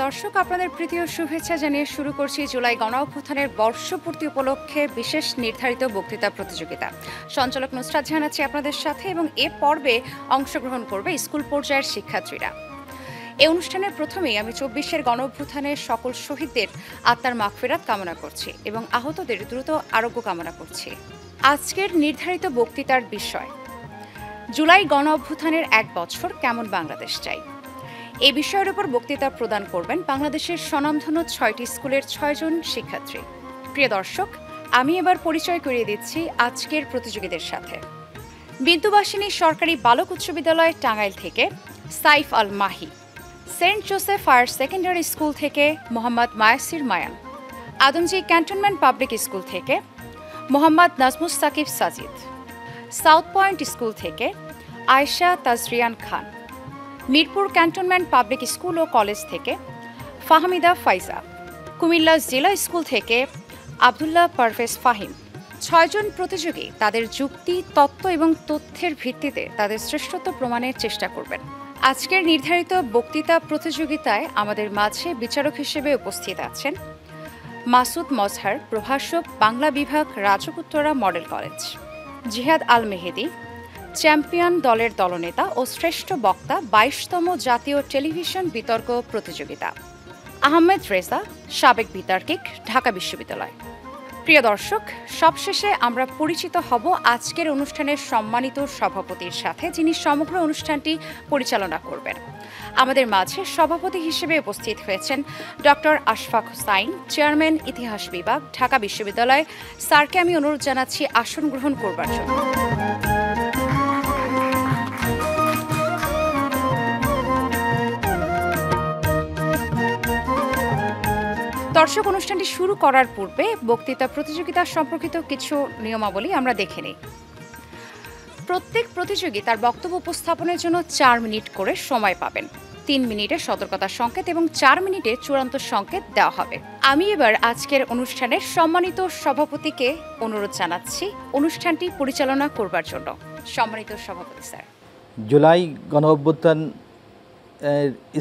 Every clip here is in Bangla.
দর্শক, আপনাদের প্রীতি ও শুভেচ্ছা জানিয়ে শুরু করছি জুলাই গণঅভ্যুত্থানের বর্ষপূর্তি উপলক্ষে বিশেষ নির্ধারিত বক্তৃতা প্রতিযোগিতা। সঞ্চালক নুসরাত জাহান আছি আপনাদের সাথে এবং এ পর্বে অংশগ্রহণ করবে স্কুল পর্যায়ের শিক্ষার্থীরা। এই অনুষ্ঠানের প্রথমেই আমি ২৪-এর গণঅভ্যুত্থানের সকল শহীদদের আত্মার মাগফিরাত কামনা করছি এবং আহতদের দ্রুত আরোগ্য কামনা করছি। আজকের নির্ধারিত বক্তৃতার বিষয় জুলাই গণঅভ্যুত্থানের ১ বছর কেমন বাংলাদেশ চাই। এই বিষয়ের উপর বক্তৃতা প্রদান করবেন বাংলাদেশের স্বনামধন্য ৬টি স্কুলের ৬ জন শিক্ষার্থী। প্রিয় দর্শক, আমি এবার পরিচয় করিয়ে দিচ্ছি আজকের প্রতিযোগীদের সাথে। বিন্দুবাসিনী সরকারি বালক উচ্চ বিদ্যালয় টাঙ্গাইল থেকে Saif Al Mahi, Saint Joseph higher secondary school থেকে Mohammad Mayasir Mayan, Adamjee cantonment public school থেকে Mohammad Nazmus Sakib Sajid, South Point school থেকে Ayesha Tazrian Khan, Mirpur cantonment public school ও কলেজ থেকে ফাহমিদা ফাইজা, কুমিল্লা জেলা স্কুল থেকে আবদুল্লাহ পারভেজ ফাহিম। ৬ জন প্রতিযোগী তাদের যুক্তি, তত্ত্ব এবং তথ্যের ভিত্তিতে তাদের শ্রেষ্ঠত্ব প্রমাণের চেষ্টা করবেন। আজকের নির্ধারিত বক্তৃতা প্রতিযোগিতায় আমাদের মাঝে বিচারক হিসেবে উপস্থিত আছেন মাসুদ মজহার, প্রভাষক, বাংলা বিভাগ, রাজপুত্তরা মডেল কলেজ; জিহাদ আল মেহেদি, চ্যাম্পিয়ন দলের দলনেতা ও শ্রেষ্ঠ বক্তা, ২২তম জাতীয় টেলিভিশন বিতর্ক প্রতিযোগিতা; আহমেদ রেজা, সাবেক বিতার্কিক, ঢাকা বিশ্ববিদ্যালয়। প্রিয় দর্শক, সবশেষে আমরা পরিচিত হব আজকের অনুষ্ঠানের সম্মানিত সভাপতির সাথে, যিনি সমগ্র অনুষ্ঠানটি পরিচালনা করবেন। আমাদের মাঝে সভাপতি হিসেবে উপস্থিত হয়েছেন ডক্টর আশফাক হুসাইন, চেয়ারম্যান, ইতিহাস বিভাগ, ঢাকা বিশ্ববিদ্যালয়। স্যারকে আমি অনুরোধ জানাচ্ছি আসন গ্রহণ করবার জন্য। দর্শক, অনুষ্ঠানটি শুরু করার পূর্বে বক্তৃতা প্রতিযোগিতা সম্পর্কিত কিছু নিয়মাবলী আমরা দেখে নিই। প্রত্যেক প্রতিযোগী তার বক্তব্য উপস্থাপনের জন্য ৪ মিনিট করে সময় পাবেন। ৩ মিনিটে সতর্কতার সংকেত এবং ৪ মিনিটে চূড়ান্ত সংকেত দেওয়া হবে। আমি এবার আজকের অনুষ্ঠানের সম্মানিত সভাপতিকে অনুরোধ জানাচ্ছি অনুষ্ঠানটি পরিচালনা করবার জন্য। সম্মানিত সভাপতি স্যার। জুলাই গণঅভ্যুত্থান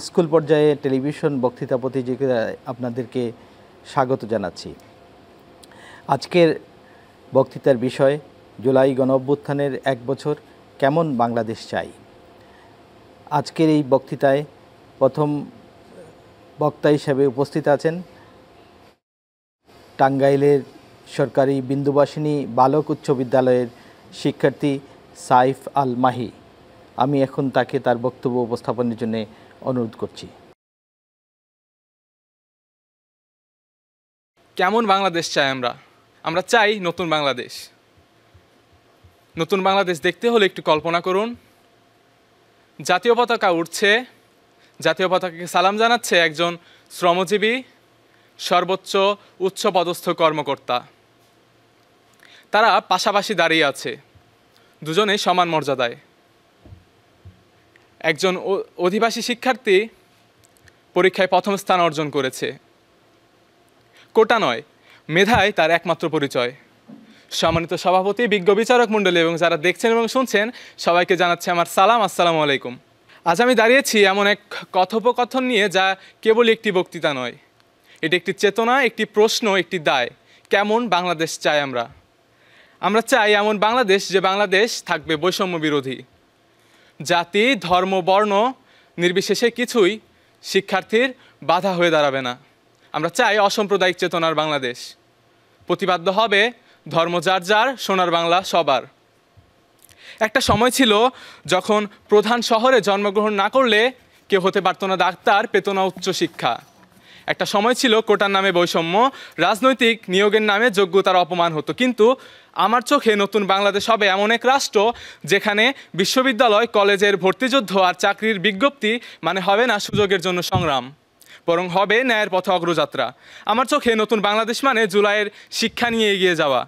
স্কুল পর্যায়ে টেলিভিশন বক্তৃতা প্রতিযোগিতায় আপনাদেরকে স্বাগত জানাচ্ছি। আজকের বক্তৃতার বিষয় জুলাই গণঅভ্যুত্থানের ১ বছর কেমন বাংলাদেশ চাই। আজকের এই বক্তৃতায় প্রথম বক্তা হিসেবে উপস্থিত আছেন টাঙ্গাইলের সরকারি বিন্দুবাসিনী বালক উচ্চ বিদ্যালয়ের শিক্ষার্থী সাইফ আল মাহি। আমি এখন তাকে তার বক্তব্য উপস্থাপনের জন্য অনুরোধ করছি। কেমন বাংলাদেশ চাই আমরা চাই নতুন বাংলাদেশ। নতুন বাংলাদেশ দেখতে হলে একটু কল্পনা করুন, জাতীয় পতাকা উঠছে, জাতীয় পতাকাকে সালাম জানাচ্ছে একজন শ্রমজীবী, সর্বোচ্চ উচ্চ পদস্থ কর্মকর্তা। তারা পাশাপাশি দাঁড়িয়ে আছে, দুজনেই সমান মর্যাদায়। একজন অধিবাসী শিক্ষার্থী পরীক্ষায় প্রথম স্থান অর্জন করেছে। কোটা নয়, মেধাই তার একমাত্র পরিচয়। সম্মানিত সভাপতি, বিজ্ঞ বিচারক মণ্ডলী এবং যারা দেখছেন এবং শুনছেন, সবাইকে জানাচ্ছি আমার সালাম, আসসালামু আলাইকুম। আজ আমি দাঁড়িয়েছি এমন এক কথোপকথন নিয়ে যা কেবল একটি বক্তৃতা নয়, এটি একটি চেতনা, একটি প্রশ্ন, একটি দায়। কেমন বাংলাদেশ চাই আমরা চাই এমন বাংলাদেশ যে বাংলাদেশ থাকবে বৈষম্য বিরোধী। জাতি, ধর্ম, বর্ণ নির্বিশেষে কিছুই শিক্ষার্থীর বাধা হয়ে দাঁড়াবে না। আমরা চাই অসাম্প্রদায়িক চেতনার বাংলাদেশ। প্রতিবাদ্য হবে ধর্ম যার যার, সোনার বাংলা সবার। একটা সময় ছিল যখন প্রধান শহরে জন্মগ্রহণ না করলে কেউ হতে পারত না ডাক্তার, পেত না উচ্চশিক্ষা। একটা সময় ছিল কোটার নামে বৈষম্য, রাজনৈতিক নিয়োগের নামে যোগ্যতার অপমান হতো। কিন্তু আমার চোখে নতুন বাংলাদেশ হবে এমন এক রাষ্ট্র যেখানে বিশ্ববিদ্যালয়, কলেজের ভর্তিযুদ্ধ আর চাকরির বিজ্ঞপ্তি মানে হবে না সুযোগের জন্য সংগ্রাম, বরং হবে ন্যায়ের পথে অগ্রযাত্রা। আমার চোখে নতুন বাংলাদেশ মানে জুলাইয়ের শিক্ষা নিয়ে এগিয়ে যাওয়া।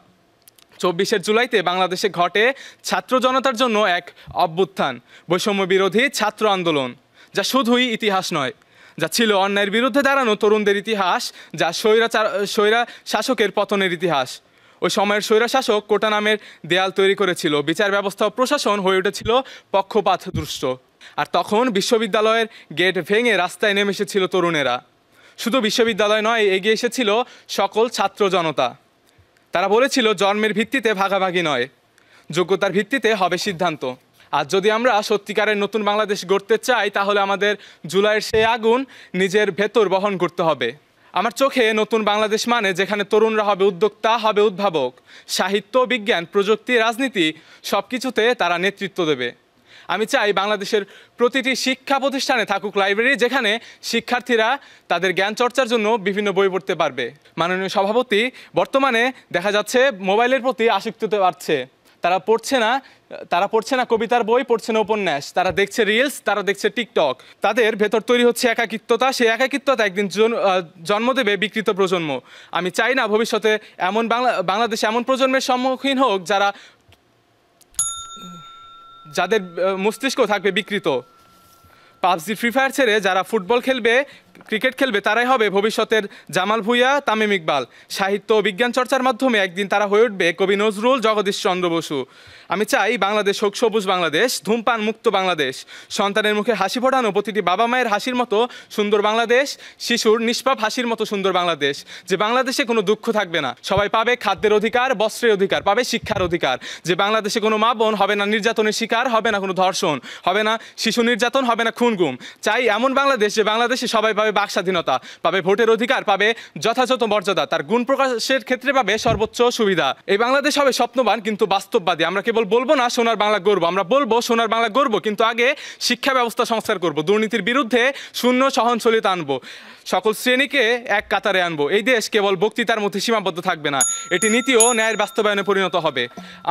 ২৪শে জুলাইতে বাংলাদেশে ঘটে ছাত্র জনতার জন্য এক অভ্যুত্থান, বৈষম্য বিরোধী ছাত্র আন্দোলন, যা শুধুই ইতিহাস নয়, যা ছিল অন্যায়ের বিরুদ্ধে দাঁড়ানো তরুণদের ইতিহাস, যা স্বৈরা শাসকের পতনের ইতিহাস। ওই সময়ের স্বৈরা শাসক কোটা নামের দেয়াল তৈরি করেছিল, বিচার ব্যবস্থা ও প্রশাসন হয়ে উঠেছিল পক্ষপাত দুষ্ট। আর তখন বিশ্ববিদ্যালয়ের গেট ভেঙে রাস্তায় নেমে এসেছিল তরুণেরা। শুধু বিশ্ববিদ্যালয় নয়, এগিয়ে এসেছিল সকল ছাত্র জনতা। তারা বলেছিল জন্মের ভিত্তিতে ভাগাভাগি নয়, যোগ্যতার ভিত্তিতে হবে সিদ্ধান্ত। আর যদি আমরা সত্যিকারের নতুন বাংলাদেশ গড়তে চাই, তাহলে আমাদের জুলাইয়ের সেই আগুন নিজের ভেতর বহন করতে হবে। আমার চোখে নতুন বাংলাদেশ মানে যেখানে তরুণরা হবে উদ্যোক্তা, হবে উদ্ভাবক, সাহিত্য, বিজ্ঞান, প্রযুক্তি, রাজনীতি সব কিছুতে তারা নেতৃত্ব দেবে। আমি চাই বাংলাদেশের প্রতিটি শিক্ষা প্রতিষ্ঠানে থাকুক লাইব্রেরি, যেখানে শিক্ষার্থীরা তাদের জ্ঞান চর্চার জন্য বিভিন্ন বই পড়তে পারবে। মাননীয় সভাপতি, বর্তমানে দেখা যাচ্ছে মোবাইলের প্রতি আসক্তি বাড়ছে। তারা পড়ছে না কবিতার বই, পড়ছে না উপন্যাস, তারা দেখছে রিলস, তারা দেখছে টিকটক। তাদের ভেতর তৈরি হচ্ছে একাকিত্বতা। সেই একাকিত্বতা একদিন জন্ম দেবে বিকৃত প্রজন্ম। আমি চাই না ভবিষ্যতে বাংলাদেশ এমন প্রজন্মের সম্মুখীন হোক যাদের মস্তিষ্ক থাকবে বিকৃত। পাবজি, ফ্রি ফায়ার ছেড়ে যারা ফুটবল খেলবে, ক্রিকেট খেলবে, তারাই হবে ভবিষ্যতের জামাল ভুঁইয়া, তামিম ইকবাল। সাহিত্য ও বিজ্ঞান চর্চার মাধ্যমে একদিন তারা হয়ে উঠবে কবি নজরুল, জগদীশ চন্দ্র বসু। আমি চাই বাংলাদেশ হোক সবুজ বাংলাদেশ, ধূমপান মুক্ত বাংলাদেশ, সন্তানের মুখে হাসি ফোটানো প্রতিটি বাবা মায়ের হাসির মতো সুন্দর বাংলাদেশ, শিশুর নিষ্পাপ হাসির মতো সুন্দর বাংলাদেশ, যে বাংলাদেশে কোনো দুঃখ থাকবে না, সবাই পাবে খাদ্যের অধিকার, বস্ত্রের অধিকার, পাবে শিক্ষার অধিকার, যে বাংলাদেশে কোনো মা বোন হবে না নির্যাতনের শিকার, হবে না কোনো ধর্ষণ, হবে না শিশু নির্যাতন, হবে না খুন গুম। চাই এমন বাংলাদেশ যে বাংলাদেশে সবাই পাবে বাক স্বাধীনতা, পাবে ভোটের অধিকার, পাবে যথাযথ মর্যাদা, তার গুণ প্রকাশের ক্ষেত্রে পাবে সর্বোচ্চ সুবিধা। এই বাংলাদেশ হবে স্বপ্নবান কিন্তু বাস্তববাদী। আমরা কেবল বলবো না সোনার বাংলা গর্ব, আমরা বলবো সোনার বাংলা গর্ব, কিন্তু আগে শিক্ষা ব্যবস্থা সংস্কার করব, দুর্নীতির বিরুদ্ধে শূন্য সহনশীলতা আনবো, সকল শ্রেণীকে এক কাতারে আনবো। এই দেশ কেবল বক্তৃতার মধ্যে সীমাবদ্ধ থাকবে না, এটি নীতি ও ন্যায়ের বাস্তবায়নে পরিণত হবে।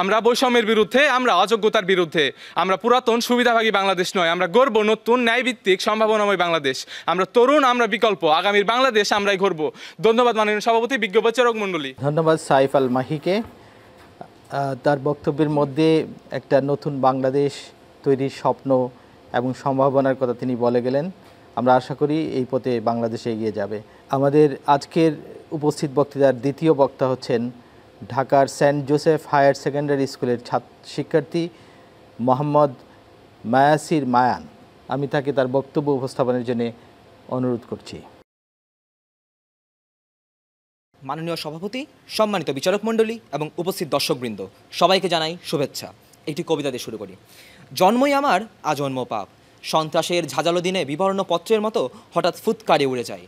আমরা বৈষম্যের বিরুদ্ধে, আমরা অযোগ্যতার বিরুদ্ধে, আমরা পুরাতন সুবিধাভাগী বাংলাদেশ নয়, আমরা গর্ব নতুন ন্যায়ভিত্তিক সম্ভাবনাময় বাংলাদেশ। আমরা তরুণ, আমরা বিকল্প, আগামীর বাংলাদেশ আমরাই গর্ব। ধন্যবাদ মাননীয় সভাপতি, বিজ্ঞ বিচারক মণ্ডলী। ধন্যবাদ সাইফ আল মাহিকে। তার বক্তব্যের মধ্যে একটা নতুন বাংলাদেশ তৈরির স্বপ্ন এবং সম্ভাবনার কথা তিনি বলে গেলেন। আমরা আশা করি এই পথে বাংলাদেশে এগিয়ে যাবে। আমাদের আজকের উপস্থিত বক্তৃতার দ্বিতীয় বক্তা হচ্ছেন ঢাকার সেন্ট জোসেফ হায়ার সেকেন্ডারি স্কুলের শিক্ষার্থী মোহাম্মদ মায়াসির মায়ান। আমি তাকে তার বক্তব্য উপস্থাপনের জন্য অনুরোধ করছি। মাননীয় সভাপতি, সম্মানিত বিচারক মণ্ডলী এবং উপস্থিত দর্শকবৃন্দ, সবাইকে জানাই শুভেচ্ছা। একটি কবিতা দিয়ে শুরু করি। জন্মই আমার আজন্ম পাপ, সন্ত্রাসের ঝাঁঝালো দিনে বিবর্ণ পত্রের মতো হঠাৎ ফুৎকারে উড়ে যায়।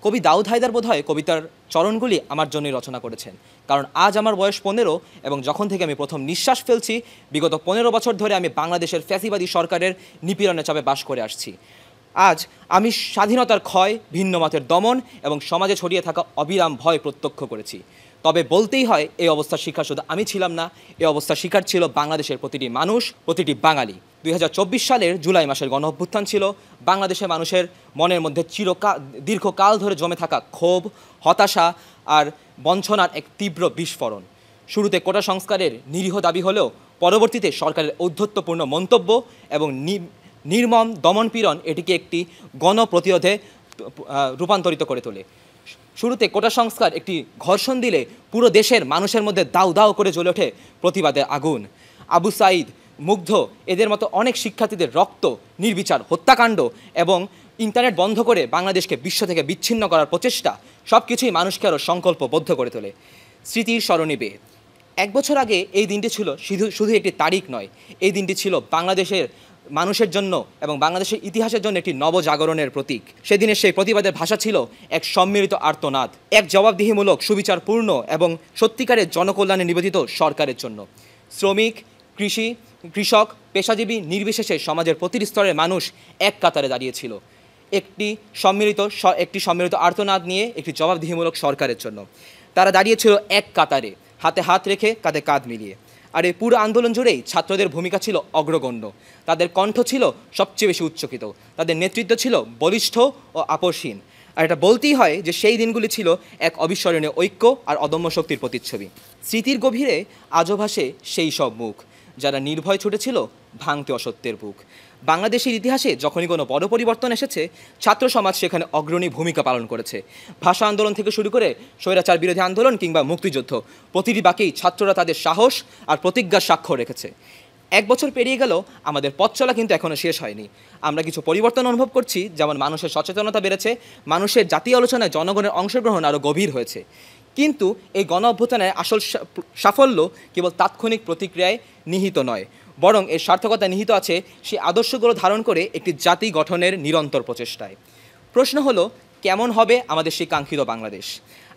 কবি দাউদ হায়দার বোধহয় কবিতার চরণগুলি আমার জন্যই রচনা করেছেন, কারণ আজ আমার বয়স 15 এবং যখন থেকে আমি প্রথম নিঃশ্বাস ফেলছি, বিগত 15 বছর ধরে আমি বাংলাদেশের ফ্যাসিবাদী সরকারের নিপীড়নের চাপে বাস করে আসছি। আজ আমি স্বাধীনতার ক্ষয়, ভিন্ন মতের দমন এবং সমাজে ছড়িয়ে থাকা অবিরাম ভয় প্রত্যক্ষ করেছি। তবে বলতেই হয়, এই অবস্থার শিকার শুধু আমি ছিলাম না, এই অবস্থার শিকার ছিল বাংলাদেশের প্রতিটি মানুষ, প্রতিটি বাঙালি। 2024 সালের জুলাই মাসের গণ অভ্যুত্থান ছিল বাংলাদেশের মানুষের মনের মধ্যে দীর্ঘকাল ধরে জমে থাকা ক্ষোভ, হতাশা আর বঞ্চনার এক তীব্র বিস্ফোরণ। শুরুতে কোটা সংস্কারের নিরীহ দাবি হলেও পরবর্তীতে সরকারের ঔদ্ধত্যপূর্ণ মন্তব্য এবং নির্মম দমনপীড়ন এটিকে একটি গণপ্রতিরোধে রূপান্তরিত করে তোলে। শুরুতে কোটা সংস্কার একটি ঘর্ষণ দিলে পুরো দেশের মানুষের মধ্যে দাউ দাউ করে জ্বলে ওঠে প্রতিবাদের আগুন। আবু সাঈদ, মুগ্ধ, এদের মতো অনেক শিক্ষার্থীদের রক্ত, নির্বিচার হত্যাকাণ্ড এবং ইন্টারনেট বন্ধ করে বাংলাদেশকে বিশ্ব থেকে বিচ্ছিন্ন করার প্রচেষ্টা সব কিছুই মানুষকে আরও সংকল্পবদ্ধ করে তোলে। স্মৃতির স্মরণে বেয়ে 1 বছর আগে এই দিনটি ছিল শুধু একটি তারিখ নয়, এই দিনটি ছিল বাংলাদেশের মানুষের জন্য এবং বাংলাদেশের ইতিহাসের জন্য একটি নবজাগরণের প্রতীক। সেদিনের সেই প্রতিবাদের ভাষা ছিল এক সম্মিলিত আর্তনাদ, এক জবাবদিহিমূলক, সুবিচারপূর্ণ এবং সত্যিকারের জনকল্যাণে নিবেদিত সরকারের জন্য। শ্রমিক, কৃষক, পেশাজীবী নির্বিশেষে সমাজের প্রতিটি স্তরের মানুষ এক কাতারে দাঁড়িয়েছিল একটি সম্মিলিত আর্তনাদ নিয়ে, একটি জবাবদিহিমূলক সরকারের জন্য। তারা দাঁড়িয়েছিল এক কাতারে, হাতে হাত রেখে, কাঁধে কাঁধ মিলিয়ে। আর এই পুরো আন্দোলন জুড়েই ছাত্রদের ভূমিকা ছিল অগ্রগণ্য, তাদের কণ্ঠ ছিল সবচেয়ে বেশি উচ্চকিত, তাদের নেতৃত্ব ছিল বলিষ্ঠ ও আপোষহীন। আর এটা বলতেই হয় যে সেই দিনগুলি ছিল এক অবিস্মরণীয় ঐক্য আর অদম্য শক্তির প্রতিচ্ছবি। স্মৃতির গভীরে আজও ভাসে সেই সব মুখ যারা নির্ভয় ছুটেছিল ভাঙতে অসত্যের বুক। বাংলাদেশের ইতিহাসে যখনই কোনো বড় পরিবর্তন এসেছে, ছাত্র সমাজ সেখানে অগ্রণী ভূমিকা পালন করেছে। ভাষা আন্দোলন থেকে শুরু করে স্বৈরাচার বিরোধী আন্দোলন কিংবা মুক্তিযুদ্ধ, প্রতিটি বাকেই ছাত্ররা তাদের সাহস আর প্রতিজ্ঞার স্বাক্ষর রেখেছে। 1 বছর পেরিয়ে গেল, আমাদের পথ চলা কিন্তু এখনও শেষ হয়নি। আমরা কিছু পরিবর্তন অনুভব করছি, যেমন মানুষের সচেতনতা বেড়েছে, মানুষের জাতীয় আলোচনায় জনগণের অংশগ্রহণ আরও গভীর হয়েছে। কিন্তু এই গণ অভ্যুত্থানের আসল সাফল্য কেবল তাৎক্ষণিক প্রতিক্রিয়ায় নিহিত নয়, বরং এর সার্থকতা নিহিত আছে সেই আদর্শগুলো ধারণ করে একটি জাতি গঠনের নিরন্তর প্রচেষ্টায়। প্রশ্ন হলো, কেমন হবে আমাদের সেই কাঙ্ক্ষিত বাংলাদেশ?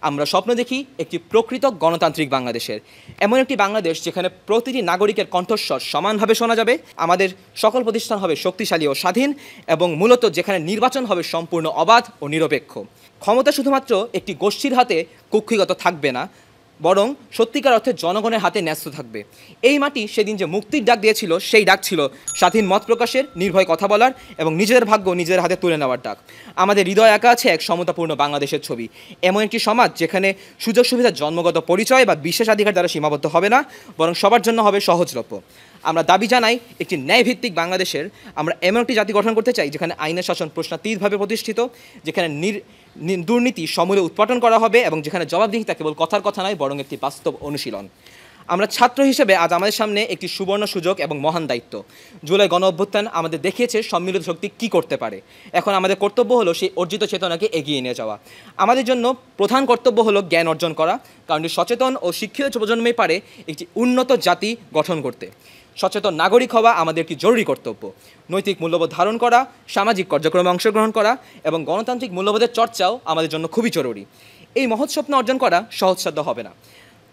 আমরা স্বপ্ন দেখি একটি প্রকৃত গণতান্ত্রিক বাংলাদেশের, এমন একটি বাংলাদেশ যেখানে প্রতিটি নাগরিকের কণ্ঠস্বর সমানভাবে শোনা যাবে, আমাদের সকল প্রতিষ্ঠান হবে শক্তিশালী ও স্বাধীন, এবং মূলত যেখানে নির্বাচন হবে সম্পূর্ণ অবাধ ও নিরপেক্ষ। ক্ষমতা শুধুমাত্র একটি গোষ্ঠীর হাতে কুক্ষিগত থাকবে না, বরং সত্যিকার অর্থে জনগণের হাতে ন্যস্ত থাকবে। এই মাটি সেদিন যে মুক্তির ডাক দিয়েছিল, সেই ডাক ছিল স্বাধীন মত প্রকাশের, নির্ভয় কথা বলার এবং নিজের ভাগ্য নিজের হাতে তুলে নেওয়ার ডাক। আমাদের হৃদয় আঁকা আছে এক সমতাপূর্ণ বাংলাদেশের ছবি, এমন একটি সমাজ যেখানে সুযোগ সুবিধা জন্মগত পরিচয় বা বিশেষাধিকার দ্বারা সীমাবদ্ধ হবে না, বরং সবার জন্য হবে সহজলভ্য। আমরা দাবি জানাই একটি ন্যায়ভিত্তিক বাংলাদেশের। আমরা এমন একটি জাতি গঠন করতে চাই যেখানে আইনের শাসন প্রশ্নাতীতভাবে প্রতিষ্ঠিত, যেখানে দুর্নীতি সমূলে উৎপাটন করা হবে এবং যেখানে জবাবদিহিতা কেবল কথার কথা নয়, বরং একটি বাস্তব অনুশীলন। আমরা ছাত্র হিসেবে আজ আমাদের সামনে একটি সুবর্ণ সুযোগ এবং মহান দায়িত্ব। জুলাই গণ অভ্যুত্থান আমাদের দেখিয়েছে সম্মিলিত শক্তি কী করতে পারে। এখন আমাদের কর্তব্য হলো সেই অর্জিত চেতনাকে এগিয়ে নিয়ে যাওয়া। আমাদের জন্য প্রধান কর্তব্য হলো জ্ঞান অর্জন করা, কারণ সচেতন ও শিক্ষিত প্রজন্মই পারে একটি উন্নত জাতি গঠন করতে। সচেতন নাগরিক হওয়া আমাদের একটি জরুরি কর্তব্য। নৈতিক মূল্যবোধ ধারণ করা, সামাজিক কার্যক্রমে অংশগ্রহণ করা এবং গণতান্ত্রিক মূল্যবোধের চর্চাও আমাদের জন্য খুবই জরুরি। এই মহৎ স্বপ্ন অর্জন করা সহজসাধ্য হবে না।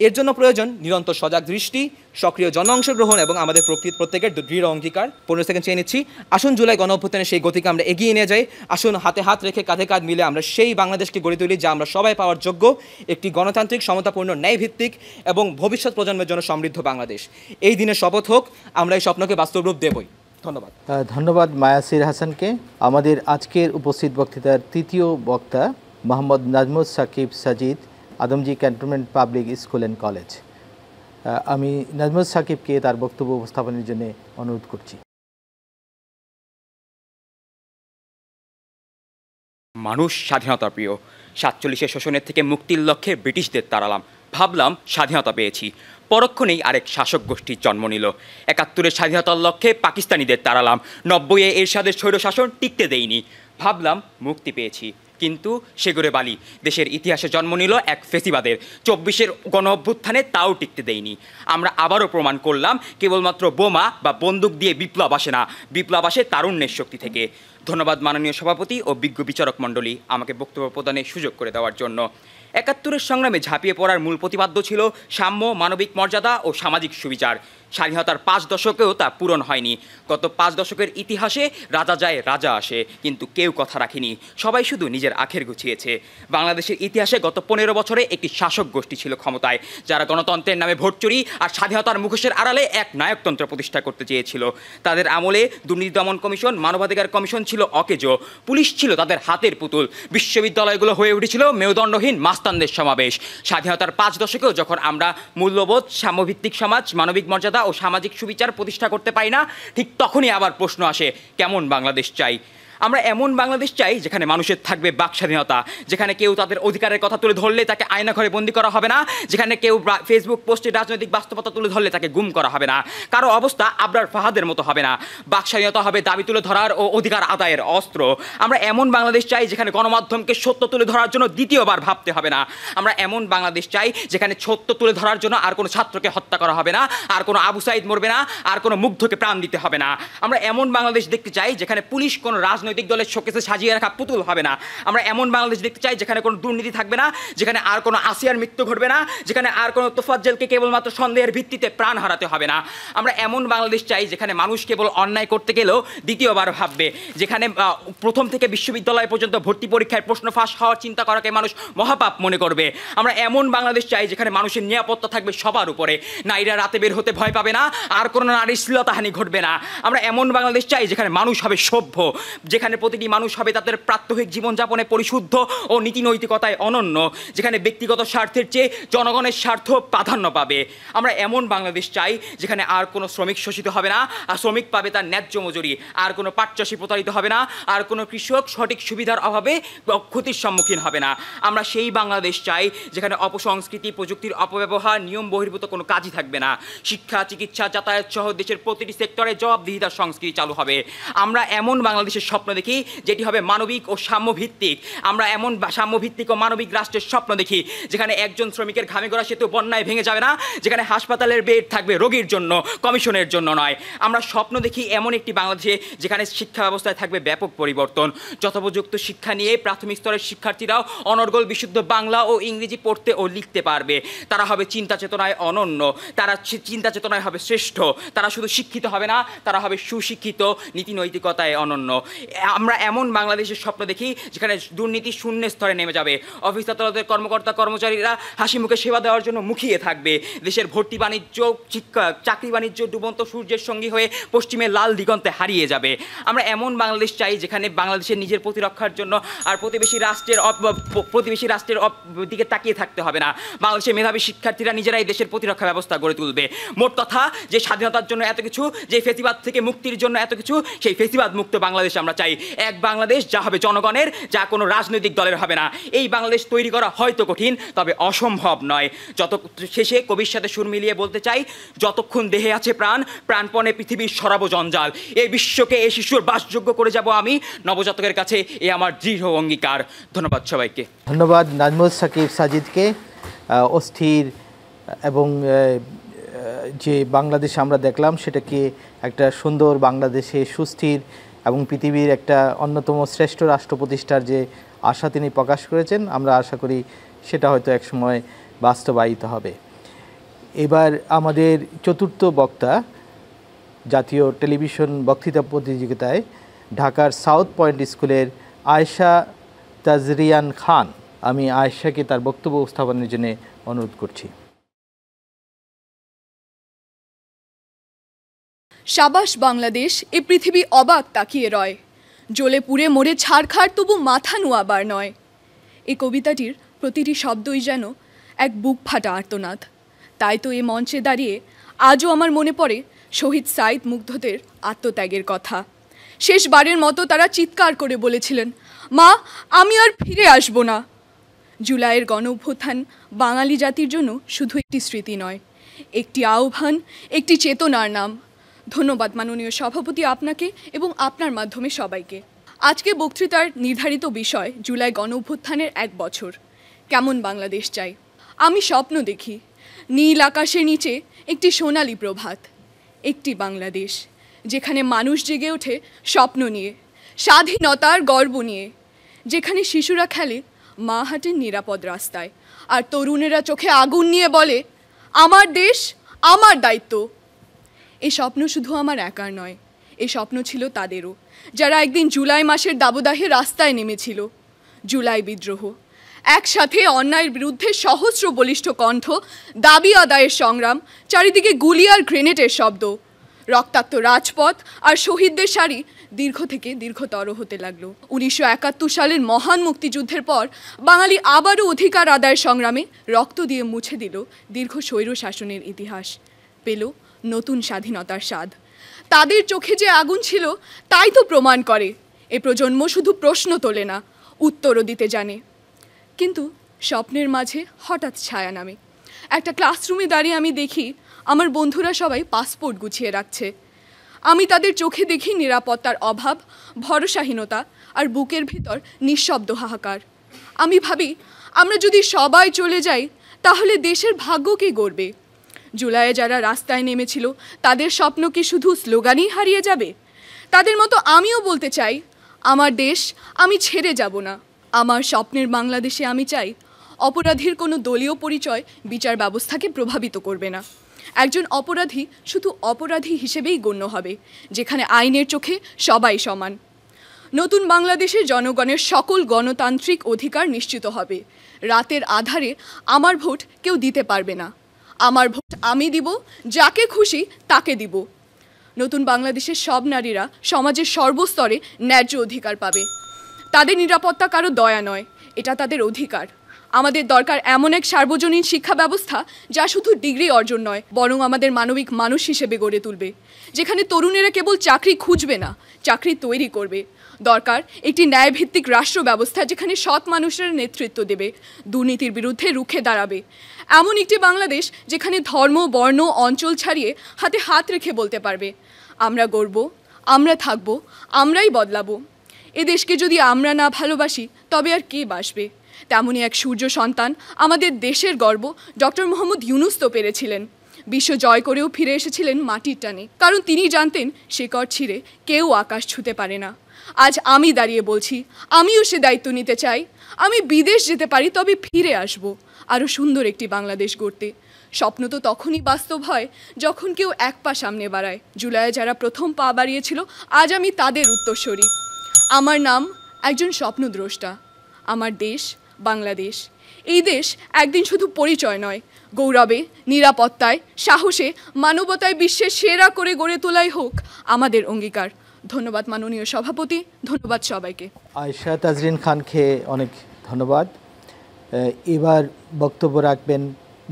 এর জন্য প্রয়োজন নিরন্তর সজাগ দৃষ্টি, সক্রিয় জন অংশগ্রহণ এবং আমাদের প্রত্যেকের দৃঢ় অঙ্গীকার। 15 সেকেন্ড চেয়ে নিচ্ছি। আসুন জুলাই গণ অভ্যুত্থানের সেই গতিকে আমরা এগিয়ে নিয়ে যাই। আসুন হাতে হাত রেখে কাঁধে কাঁধ মিলে আমরা সেই বাংলাদেশকে গড়ে তুলি যা আমরা সবাই পাওয়ার যোগ্য, একটি গণতান্ত্রিক, সমতাপূর্ণ, ন্যায়ভিত্তিক এবং ভবিষ্যৎ প্রজন্মের জন্য সমৃদ্ধ বাংলাদেশ। এই দিনের শপথ হোক, আমরা এই স্বপ্নকে বাস্তব রূপ দেবই। ধন্যবাদ। ধন্যবাদ মায়াসির হাসানকে। আমাদের আজকের উপস্থিত বক্তৃতার তৃতীয় বক্তা Mohammad Nazmus Sakib Sajid, Adamjee cantonment public school and college. আমি নাজমুস সাকিবকে তার বক্তব্য উপস্থাপনের জন্য অনুরোধ করছি। মানুষ স্বাধীনতা প্রিয়। 47-এর শোষণের থেকে মুক্তির লক্ষ্যে ব্রিটিশদের তাড়ালাম, ভাবলাম স্বাধীনতা পেয়েছি। পরক্ষণেই আরেক শাসক গোষ্ঠীর জন্ম নিল। 71-এর স্বাধীনতার লক্ষ্যে পাকিস্তানিদের তাড়ালাম, 90-এ এরশাদের স্বৈরশাসন টিকতে দেইনি, ভাবলাম মুক্তি পেয়েছি। কিন্তু সেগুড়ে বালি, দেশের ইতিহাসে জন্ম নিল এক ফেসিবাদের। 24-এর গণ অভ্যুত্থানে তাও টিকতে দেয়নি। আমরা আবারও প্রমাণ করলাম কেবলমাত্র বোমা বা বন্দুক দিয়ে বিপ্লব আসে না, বিপ্লব আসে তারুণ্যের শক্তি থেকে। ধন্যবাদ মাননীয় সভাপতি ও বিজ্ঞ বিচারক মণ্ডলী আমাকে বক্তব্য প্রদানের সুযোগ করে দেওয়ার জন্য। 71-এর সংগ্রামে ঝাঁপিয়ে পড়ার মূল প্রতিপাদ্য ছিল সাম্য, মানবিক মর্যাদা ও সামাজিক সুবিচার। স্বাধীনতার 5 দশকেও তা পূরণ হয়নি। গত 5 দশকের ইতিহাসে রাজা যায় রাজা আসে, কিন্তু কেউ কথা রাখেনি, সবাই শুধু নিজের আখের গুছিয়েছে। বাংলাদেশের ইতিহাসে গত 15 বছরে একটি শাসক গোষ্ঠী ছিল ক্ষমতায়, যারা গণতন্ত্রের নামে ভোট চুরি আর স্বাধীনতার মুখোশের আড়ালে এক নায়কতন্ত্র প্রতিষ্ঠা করতে চেয়েছিল। তাদের আমলে দুর্নীতি দমন কমিশন, মানবাধিকার কমিশন ছিল অকেজো, পুলিশ ছিল তাদের হাতের পুতুল, বিশ্ববিদ্যালয়গুলো হয়ে উঠেছিল মেরুদণ্ডহীন মাস্তানদের সমাবেশ। স্বাধীনতার 5 দশকেও যখন আমরা মূল্যবোধ, সাম্যভিত্তিক সমাজ, মানবিক মর্যাদা ও সামাজিক সুবিচার প্রতিষ্ঠা করতে পারি না, ঠিক তখনই আবার প্রশ্ন আসে, কেমন বাংলাদেশ চাই? আমরা এমন বাংলাদেশ চাই যেখানে মানুষের থাকবে বাক স্বাধীনতা, যেখানে কেউ তাদের অধিকারের কথা তুলে ধরলে তাকে আয়নাঘরে বন্দি করা হবে না, যেখানে কেউ ফেসবুক পোস্টে রাজনৈতিক বাস্তবতা তুলে ধরলে তাকে গুম করা হবে না, কারো অবস্থা আবরার ফাহাদের মতো হবে না। বাক স্বাধীনতা হবে দাবি তুলে ধরার ও অধিকার আদায়ের অস্ত্র। আমরা এমন বাংলাদেশ চাই যেখানে গণমাধ্যমকে সত্য তুলে ধরার জন্য দ্বিতীয়বার ভাবতে হবে না। আমরা এমন বাংলাদেশ চাই যেখানে সত্য তুলে ধরার জন্য আর কোনো ছাত্রকে হত্যা করা হবে না, আর কোনো আবু সাইদ মরবে না, আর কোনো মুগ্ধকে প্রাণ দিতে হবে না। আমরা এমন বাংলাদেশ দেখতে চাই যেখানে পুলিশ কোনো রাজনৈতিক দলের শোকেসে সাজিয়ে রাখা পুতুল হবে না। আমরা এমন বাংলাদেশ দেখতে চাই যেখানে কোনো দুর্নীতি থাকবে না, যেখানে আর কোনো আসিয়ার মৃত্যু ঘটবে না, যেখানে আর কোনো তোফাজ্জলকে কেবলমাত্র সন্দেহের ভিত্তিতে প্রাণ হারাতে হবে না। আমরা এমন বাংলাদেশ চাই যেখানে মানুষ কেবল অন্যায় করতে গেলেও দ্বিতীয়বার ভাববে, যেখানে প্রথম থেকে বিশ্ববিদ্যালয় পর্যন্ত ভর্তি পরীক্ষায় প্রশ্ন ফাঁস হওয়ার চিন্তা করাকে মানুষ মহাপাপ মনে করবে। আমরা এমন বাংলাদেশ চাই যেখানে মানুষের নিরাপত্তা থাকবে সবার উপরে, নারীরা রাতে বের হতে ভয় পাবে না, আর কোনো নারীর শ্লীলতাহানি ঘটবে না। আমরা এমন বাংলাদেশ চাই যেখানে মানুষ হবে সভ্য, যেখানে প্রতিটি মানুষ হবে তাদের প্রাত্যহিক জীবনযাপনে পরিশুদ্ধ ও নীতিনৈতিকতায় অনন্য, যেখানে ব্যক্তিগত স্বার্থের চেয়ে জনগণের স্বার্থ প্রাধান্য পাবে। আমরা এমন বাংলাদেশ চাই যেখানে আর কোনো শ্রমিক শোষিত হবে না, আর শ্রমিক পাবে তার ন্যায্য মজুরি, আর কোনো পাট চাষি প্রতারিত হবে না, আর কোনো কৃষক সঠিক সুবিধার অভাবে ক্ষতির সম্মুখীন হবে না। আমরা সেই বাংলাদেশ চাই যেখানে অপসংস্কৃতি, প্রযুক্তির অপব্যবহার, নিয়ম বহির্ভূত কোনো কাজই থাকবে না। শিক্ষা, চিকিৎসা, যাতায়াত সহ দেশের প্রতিটি সেক্টরে জবাবদিহিতার সংস্কৃতি চালু হবে। আমরা এমন বাংলাদেশের স্বপ্ন দেখি যেটি হবে মানবিক ও সাম্যভিত্তিক। আমরা এমন সাম্যভিত্তিক ও মানবিক রাষ্ট্রের স্বপ্ন দেখি যেখানে একজন শ্রমিকের ঘামে গড়া সেতু বন্যায় ভেঙে যাবে না, যেখানে হাসপাতালের বেড থাকবে রোগীর জন্য, কমিশনের জন্য নয়। আমরা স্বপ্ন দেখি এমন একটি বাংলাদেশে যেখানে শিক্ষা ব্যবস্থায় থাকবে ব্যাপক পরিবর্তন। যথোপযুক্ত শিক্ষা নিয়ে প্রাথমিক স্তরের শিক্ষার্থীরাও অনর্গল বিশুদ্ধ বাংলা ও ইংরেজি পড়তে ও লিখতে পারবে। তারা হবে চিন্তা চেতনায় অনন্য, তারা চিন্তা চেতনায় হবে শ্রেষ্ঠ। তারা শুধু শিক্ষিত হবে না, তারা হবে সুশিক্ষিত, নীতিনৈতিকতায় অনন্য। আমরা এমন বাংলাদেশের স্বপ্ন দেখি যেখানে দুর্নীতি শূন্য স্তরে নেমে যাবে। অফিস আদালতের কর্মকর্তা কর্মচারীরা হাসি মুখে সেবা দেওয়ার জন্য মুখিয়ে থাকবে। দেশের ভর্তি বাণিজ্য, চাকরি বাণিজ্য ডুবন্ত সূর্যের সঙ্গী হয়ে পশ্চিমে লাল দিগন্তে হারিয়ে যাবে। আমরা এমন বাংলাদেশ চাই যেখানে বাংলাদেশের নিজের প্রতিরক্ষার জন্য আর প্রতিবেশী রাষ্ট্রের দিকে তাকিয়ে থাকতে হবে না। বাংলাদেশের মেধাবী শিক্ষার্থীরা নিজেরাই দেশের প্রতিরক্ষা ব্যবস্থা গড়ে তুলবে। মোট কথা, যে স্বাধীনতার জন্য এত কিছু, যে ফেসিবাদ থেকে মুক্তির জন্য এত কিছু, সেই ফেসিবাদ মুক্ত বাংলাদেশ আমরা চাই। এক বাংলাদেশ যা হবে জনগণের, যা কোনো রাজনৈতিক দলের হবে না। এই বাংলাদেশ তৈরি করা হয়তো কঠিন, তবে অসম্ভব নয়। শেষে কবির সাথে সুর মিলিয়ে বলতে চাই, যতক্ষণ দেহে আছে প্রাণ, প্রাণপণে পৃথিবীর সরাবো জঞ্জাল। এই বিশ্বকে এই শিশুর বাসযোগ্য করে যাব আমি, নবজাতকের কাছে এ আমার দৃঢ় অঙ্গীকার। ধন্যবাদ সবাইকে। ধন্যবাদ নাজমুল সাকিব সাজিদকে। অস্থির এবং যে বাংলাদেশ আমরা দেখলাম সেটাকে একটা সুন্দর বাংলাদেশে সুস্থির এবং পৃথিবীর একটা অন্যতম শ্রেষ্ঠ রাষ্ট্র প্রতিষ্ঠার যে আশা তিনি প্রকাশ করেছেন, আমরা আশা করি সেটা হয়তো একসময় বাস্তবায়িত হবে। এবার আমাদের চতুর্থ বক্তা জাতীয় টেলিভিশন বক্তৃতা প্রতিযোগিতায় ঢাকার সাউথ পয়েন্ট স্কুলের আয়েশা তাজরিয়ান খান। আমি আয়েশাকে তার বক্তব্য উপস্থাপনের জন্য অনুরোধ করছি। সাবাস বাংলাদেশ, এ পৃথিবী অবাক তাকিয়ে রয়, জ্বলে পুড়ে মরে ছাড়খাড় তবু মাথা নোয়াবার নয়। এই কবিতাটির প্রতিটি শব্দই যেন এক বুক ফাটা আর্তনাদ। তাই তো এ মঞ্চে দাঁড়িয়ে আজও আমার মনে পড়ে শহীদ সাইদ মুগ্ধদের আত্মত্যাগের কথা। শেষবারের মতো তারা চিৎকার করে বলেছিলেন, মা, আমি আর ফিরে আসব না। জুলাইয়ের গণঅভ্যুত্থান বাঙালি জাতির জন্য শুধু একটি স্মৃতি নয়, একটি আহ্বান, একটি চেতনার নাম। ধন্যবাদ মাননীয় সভাপতি আপনাকে এবং আপনার মাধ্যমে সবাইকে। আজকে বক্তৃতার নির্ধারিত বিষয় জুলাই গণঅভ্যুত্থানের 1 বছর। কেমন বাংলাদেশ চাই? আমি স্বপ্ন দেখি নীল আকাশের নিচে একটি সোনালী প্রভাত, একটি বাংলাদেশ যেখানে মানুষ জেগে ওঠে স্বপ্ন নিয়ে, স্বাধীনতার গর্ব নিয়ে, যেখানে শিশুরা খেলে, মা হাঁটেন নিরাপদ রাস্তায়, আর তরুণেরা চোখে আগুন নিয়ে বলে, আমার দেশ, আমার দায়িত্ব। এই স্বপ্ন শুধু আমার একার নয়, এই স্বপ্ন ছিল তাদেরও, যারা একদিন জুলাই মাসের দাবদাহে রাস্তায় নেমেছিল। জুলাই বিদ্রোহ, একসাথে অন্যায়ের বিরুদ্ধে সহস্র বলিষ্ঠ কণ্ঠ, দাবি আদায়ের সংগ্রাম, চারিদিকে গুলি আর গ্রেনেডের শব্দ, রক্তাক্ত রাজপথ আর শহীদদের সারি দীর্ঘ থেকে দীর্ঘতর হতে লাগলো। 1971 সালের মহান মুক্তিযুদ্ধের পর বাঙালি আবারও অধিকার আদায়ের সংগ্রামে রক্ত দিয়ে মুছে দিল দীর্ঘ স্বৈর শাসনের ইতিহাস, পেল নতুন স্বাধীনতার স্বাদ। তাদের চোখে যে আগুন ছিল তাই তো প্রমাণ করে এ প্রজন্ম শুধু প্রশ্ন তোলে না, উত্তরও দিতে জানে। কিন্তু স্বপ্নের মাঝে হঠাৎ ছায়া নামে। একটা ক্লাসরুমে দাঁড়িয়ে আমি দেখি আমার বন্ধুরা সবাই পাসপোর্ট গুছিয়ে রাখছে। আমি তাদের চোখে দেখি নিরাপত্তার অভাব, ভরসাহীনতা আর বুকের ভিতর নিঃশব্দ হাহাকার। আমি ভাবি, আমরা যদি সবাই চলে যাই তাহলে দেশের ভাগ্য কে গড়বে? জুলাইয়ে যারা রাস্তায় নেমেছিল তাদের স্বপ্ন কি শুধু স্লোগানই হারিয়ে যাবে? তাদের মতো আমিও বলতে চাই, আমার দেশ আমি ছেড়ে যাব না। আমার স্বপ্নের বাংলাদেশে আমি চাই অপরাধীর কোনো দলীয় পরিচয় বিচার ব্যবস্থাকে প্রভাবিত করবে না। একজন অপরাধী শুধু অপরাধী হিসেবেই গণ্য হবে, যেখানে আইনের চোখে সবাই সমান। নতুন বাংলাদেশে জনগণের সকল গণতান্ত্রিক অধিকার নিশ্চিত হবে। রাতের আধারে আমার ভোট কেউ দিতে পারবে না। আমার ভোট আমি দিব, যাকে খুশি তাকে দিব। নতুন বাংলাদেশের সব নারীরা সমাজের সর্বস্তরে ন্যায্য অধিকার পাবে। তাদের নিরাপত্তা কারো দয়া নয়, এটা তাদের অধিকার। আমাদের দরকার এমন এক সার্বজনীন শিক্ষা ব্যবস্থা যা শুধু ডিগ্রি অর্জন নয়, বরং আমাদের মানবিক মানুষ হিসেবে গড়ে তুলবে, যেখানে তরুণেরা কেবল চাকরি খুঁজবে না, চাকরি তৈরি করবে। দরকার একটি ন্যায়ভিত্তিক রাষ্ট্র ব্যবস্থা যেখানে সৎ মানুষেরা নেতৃত্ব দেবে, দুর্নীতির বিরুদ্ধে রুখে দাঁড়াবে। এমন একটি বাংলাদেশ যেখানে ধর্ম, বর্ণ, অঞ্চল ছাড়িয়ে হাতে হাত রেখে বলতে পারবে, আমরা গড়ব, আমরা থাকব, আমরাই বদলাবো। এ দেশকে যদি আমরা না ভালোবাসি তবে আর কে বাসবে? তেমনই এক সূর্য সন্তান, আমাদের দেশের গর্ব ডক্টর মোহাম্মদ ইউনূস তো পেরেছিলেন। বিশ্ব জয় করেও ফিরে এসেছিলেন মাটির টানে, কারণ তিনি জানতেন শিকড় ছিঁড়ে কেউ আকাশ ছুঁতে পারে না। আজ আমি দাঁড়িয়ে বলছি, আমিও সে দায়িত্ব নিতে চাই। আমি বিদেশ যেতে পারি, তবে ফিরে আসব আরও সুন্দর একটি বাংলাদেশ গড়তে। স্বপ্ন তো তখনই বাস্তব হয় যখন কেউ এক পা সামনে বাড়ায়। জুলাইয়ে যারা প্রথম পা বাড়িয়েছিল, আজ আমি তাদের উত্তরসূরি। আমার নাম একজন স্বপ্নদ্রষ্টা। আমার দেশ বাংলাদেশ। এই দেশ একদিন শুধু পরিচয় নয়, গৌরবে, নিরাপত্তায়, সাহসে, মানবতায় বিশ্বের সেরা করে গড়ে তোলাই হোক আমাদের অঙ্গীকার। ধন্যবাদ মাননীয় সভাপতি, ধন্যবাদ সবাইকে। আয়েশা তাজরিন খানকে অনেক ধন্যবাদ। এবার বক্তব্য রাখবেন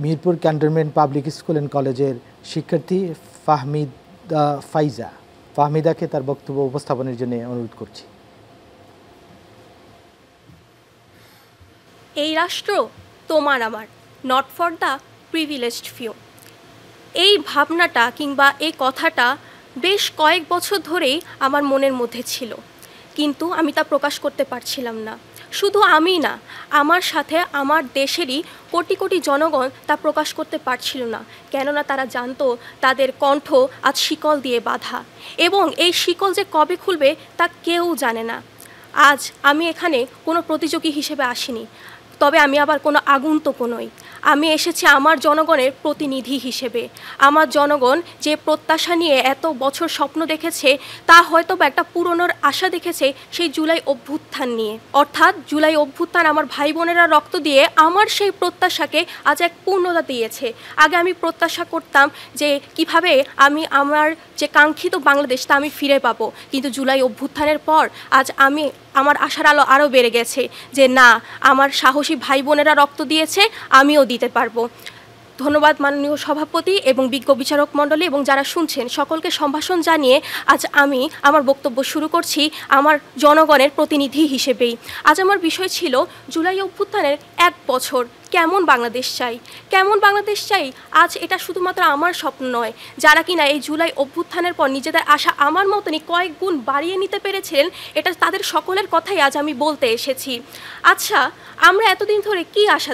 Mirpur cantonment public school and কলেজের শিক্ষার্থী ফাহমিদা ফাইজা। ফাহমিদাকে তার বক্তব্য উপস্থাপনের জন্য অনুরোধ করছি। এই রাষ্ট্র তোমার আমার, not for the privileged few. এই ভাবনাটা কিংবা এই কথাটা বেশ কয়েক বছর ধরেই আমার মনের মধ্যে ছিল, কিন্তু আমি তা প্রকাশ করতে পারছিলাম না। শুধু আমি না, আমার সাথে আমার দেশেরই কোটি কোটি জনগণ তা প্রকাশ করতে পারছিল না, কেননা তারা জানতো তাদের কণ্ঠ আজ শিকল দিয়ে বাঁধা, এবং এই শিকল যে কবে খুলবে তা কেউ জানে না। আজ আমি এখানে কোনো প্রতিযোগী হিসেবে আসিনি, তবে আমি আবার কোনো আগন্তুকও নই। আমি এসেছি আমার জনগণের প্রতিনিধি হিসেবে। আমার জনগণ যে প্রত্যাশা নিয়ে এত বছর স্বপ্ন দেখেছে, তা হয়তো বা একটা পূরণের আশা দেখেছে সেই জুলাই অভ্যুত্থান নিয়ে। অর্থাৎ জুলাই অভ্যুত্থান আমার ভাই বোনেরা রক্ত দিয়ে আমার সেই প্রত্যাশাকে আজ এক পূর্ণতা দিয়েছে। আগে আমি প্রত্যাশা করতাম যে কিভাবে আমি আমার যে কাঙ্ক্ষিত বাংলাদেশ তা আমি ফিরে পাবো, কিন্তু জুলাই অভ্যুত্থানের পর আজ আমার আশার আলো আরও বেড়ে গেছে যে না, আমার সাহসী ভাই বোনেরা রক্ত দিয়েছে, আমিও দিতে পারবো। ধন্যবাদ মাননীয় সভাপতি এবং বিজ্ঞ বিচারক মণ্ডলী এবং যারা শুনছেন সকলকে সম্ভাষণ জানিয়ে আজ আমি আমার বক্তব্য শুরু করছি আমার জনগণের প্রতিনিধি হিসেবেই। আজ আমার বিষয় ছিল জুলাই অভ্যুত্থানের 1 বছর কেমন বাংলাদেশ চাই, কেমন বাংলাদেশ চাই। আজ এটা শুধুমাত্র আমার স্বপ্ন নয়, যারা কিনা এই জুলাই অভ্যুত্থানের পর নিজেদের আশা আমার মতনই কয়েক গুণ বাড়িয়ে নিতে পেরেছিলেন, এটা তাদের সকলের কথাই আজ আমি বলতে এসেছি। আচ্ছা, আমরা এতদিন ধরে কি আশা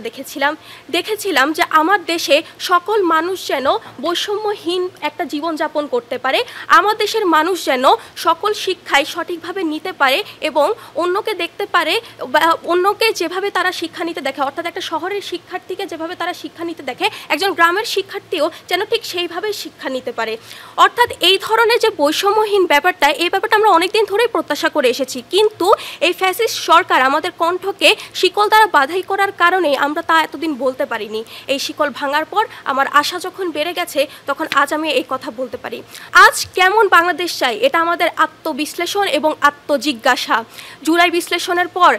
দেখেছিলাম যে আমার দেশে সকল মানুষ যেন বৈষম্যহীন একটা জীবনযাপন করতে পারে, আমার দেশের মানুষ যেন সকল শিক্ষায় সঠিকভাবে নিতে পারে এবং অন্যকে দেখতে পারে, অন্যকে যেভাবে তারা শিক্ষা নিতে দেখে, অর্থাৎ একটা শহরের শিক্ষার্থীকে যেভাবে তারা শিক্ষা নিতে দেখে, একজন গ্রামের শিক্ষার্থীও যেন ঠিক সেইভাবে শিক্ষা নিতে পারে। অর্থাৎ এই ধরনের যে বৈষম্যহীন ব্যাপারটা, এই ব্যাপারটা আমরা অনেকদিন ধরেই প্রত্যাশা করে এসেছি, কিন্তু এই ফ্যাসিস্ট সরকার আমাদের কণ্ঠকে শিকল দ্বারা বাধাই করার কারণে আমরা তা এতদিন বলতে পারিনি। এই শিকল ভাঙার পর আমার আশা যখন বেড়ে গেছে, তখন আজ আমি এই কথা বলতে পারি। আজ কেমন বাংলাদেশ চাই, এটা আমাদের আত্মবিশ্লেষণ এবং আত্মজিজ্ঞাসা। জুলাই বিশ্লেষণের পর